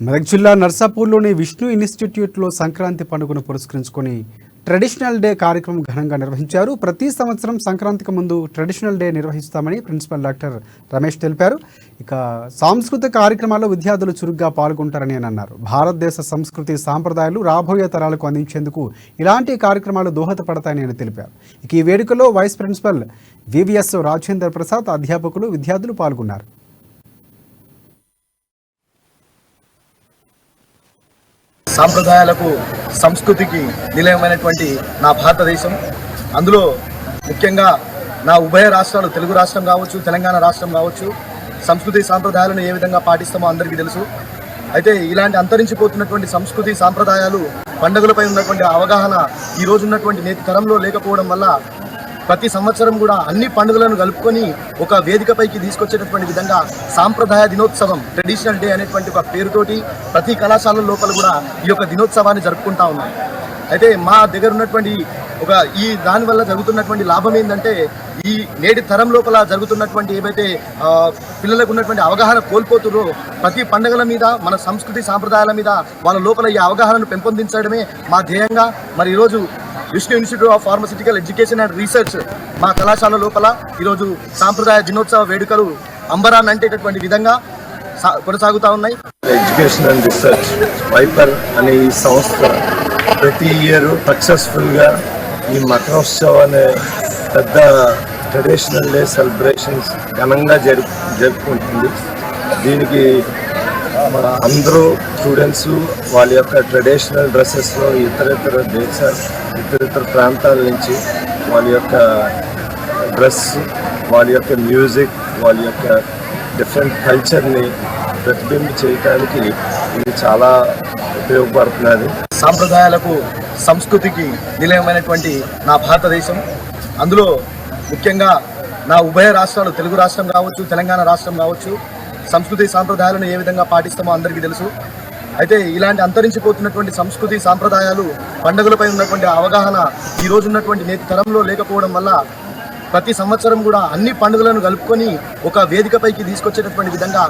మెదక్ జిల్లా నర్సాపూర్లోని విష్ణు ఇన్స్టిట్యూట్లో సంక్రాంతి పండుగను పురస్కరించుకొని ట్రెడిషనల్ డే కార్యక్రమం ఘనంగా నిర్వహించారు. ప్రతి సంవత్సరం సంక్రాంతికి ముందు ట్రెడిషనల్ డే నిర్వహిస్తామని ప్రిన్సిపల్ డాక్టర్ రమేష్ తెలిపారు. ఇక సాంస్కృతిక కార్యక్రమాల్లో విద్యార్థులు చురుగ్గా పాల్గొంటారని అన్నారు. భారతదేశ సంస్కృతి సాంప్రదాయాలు రాబోయే తరాలకు అందించేందుకు ఇలాంటి కార్యక్రమాలు దోహదపడతాయని ఆయన తెలిపారు. ఇక ఈ వేడుకలో vice principal VVS Rajendra Prasad, అధ్యాపకులు, విద్యార్థులు పాల్గొన్నారు. సాంప్రదాయాలకు సంస్కృతికి నిలయమైనటువంటి నా భారతదేశం, అందులో ముఖ్యంగా నా ఉభయ రాష్ట్రాలు, తెలుగు రాష్ట్రం కావచ్చు, తెలంగాణ రాష్ట్రం కావచ్చు, సంస్కృతి సాంప్రదాయాలను ఏ విధంగా పాటిస్తామో అందరికీ తెలుసు. అయితే ఇలాంటి అంతరించిపోతున్నటువంటి సంస్కృతి సాంప్రదాయాలు, పండుగలపై ఉన్నటువంటి అవగాహన ఈ రోజు ఉన్నటువంటి నేటి తరంలో లేకపోవడం వల్ల ప్రతి సంవత్సరం కూడా అన్ని పండుగలను కలుపుకొని ఒక వేదికపైకి తీసుకొచ్చేటటువంటి విధంగా సాంప్రదాయ దినోత్సవం, ట్రెడిషనల్ డే అనేటువంటి ఒక పేరుతోటి ప్రతి కళాశాలల లోపల కూడా ఈ యొక్క దినోత్సవాన్ని జరుపుకుంటా ఉన్నాం. అయితే మా దగ్గర ఉన్నటువంటి దానివల్ల జరుగుతున్నటువంటి లాభం ఏంటంటే, ఈ నేటి తరం లోపల జరుగుతున్నటువంటి ఏవైతే పిల్లలకు ఉన్నటువంటి అవగాహన కోల్పోతురో ప్రతి పండుగల మీద, మన సంస్కృతి సాంప్రదాయాల మీద వాళ్ళ లోపల ఈ అవగాహనను పెంపొందించడమే మా ధ్యేయంగా మరి ఈరోజు Vishnu institute of pharmaceutical education and research మా కళాశాల లోపల ఈరోజు సాంప్రదాయ దినోత్సవ వేడుకలు అంబరాన్ని అంటేటటువంటి విధంగా కొనసాగుతూ ఉన్నాయి. ఎడ్యుకేషన్ అండ్ రీసెర్చ్ వైపర్ అనే ఈ సంస్థ ప్రతి ఇయర్ సక్సెస్ఫుల్గా ఈ మకరోత్సవాన్ని పెద్ద ట్రెడిషనల్ డే సెలబ్రేషన్స్ ఘనంగా జరుపుకుంటుంది. దీనికి అందరూ స్టూడెంట్స్ వాళ్ళ యొక్క ట్రెడిషనల్ డ్రెస్సెస్లో ఇతర ప్రాంతాల నుంచి వాళ్ళ యొక్క డ్రెస్, వాళ్ళ యొక్క మ్యూజిక్, వాళ్ళ యొక్క డిఫరెంట్ కల్చర్ని ప్రతిబింబి చేయడానికి ఇది చాలా ఉపయోగపడుతున్నది. సాంప్రదాయాలకు సంస్కృతికి నిలయమైనటువంటి నా భారతదేశం, అందులో ముఖ్యంగా నా ఉభయ రాష్ట్రాలు, తెలుగు రాష్ట్రం కావచ్చు, తెలంగాణ రాష్ట్రం కావచ్చు, సంస్కృతి సాంప్రదాయాలను ఏ విధంగా పాటిస్తామో అందరికీ తెలుసు. అయితే ఇలాంటి అంతరించిపోతున్నటువంటి సంస్కృతి సాంప్రదాయాలు, పండుగలపై ఉన్నటువంటి అవగాహన ఈ రోజు ఉన్నటువంటి నేటి తరంలో లేకపోవడం వల్ల ప్రతి సంవత్సరం కూడా అన్ని పండుగలను కలుపుకొని ఒక వేదికపైకి తీసుకొచ్చేటటువంటి విధంగా